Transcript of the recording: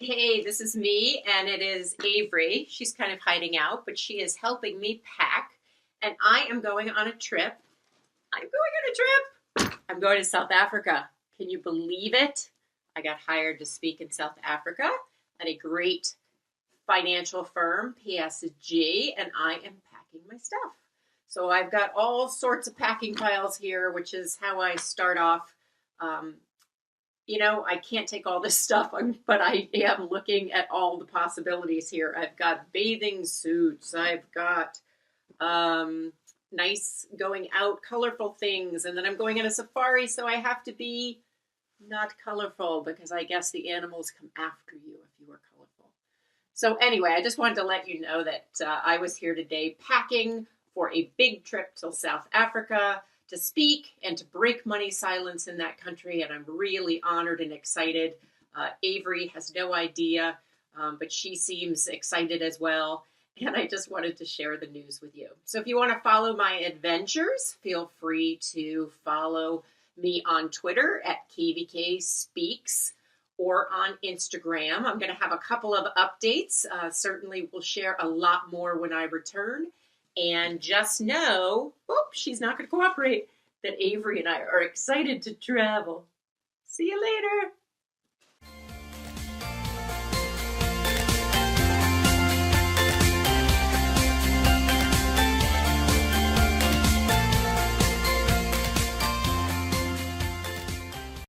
Hey, this is me, and it is Avery. She's kind of hiding out, but she is helping me pack, and I am going on a trip. I'm going to South Africa. Can you believe it? I got hired to speak in South Africa at a great financial firm, PSG, and I am packing my stuff. So I've got all sorts of packing files here, which is how I start off. I can't take all this stuff, but I am looking at all the possibilities here. I've got bathing suits. I've got nice going out, colorful things. And then I'm going on a safari, so I have to be not colorful because I guess the animals come after you if you are colorful. So anyway, I just wanted to let you know that I was here today packing for a big trip to South Africa to speak and to break money silence in that country. And I'm really honored and excited. Avery has no idea, but she seems excited as well. And I just wanted to share the news with you. So if you want to follow my adventures, feel free to follow me on Twitter at KBK Speaks or on Instagram. I'm going to have a couple of updates. Certainly we'll share a lot more when I return. And just know, she's not going to cooperate, that Avery and I are excited to travel. See you later.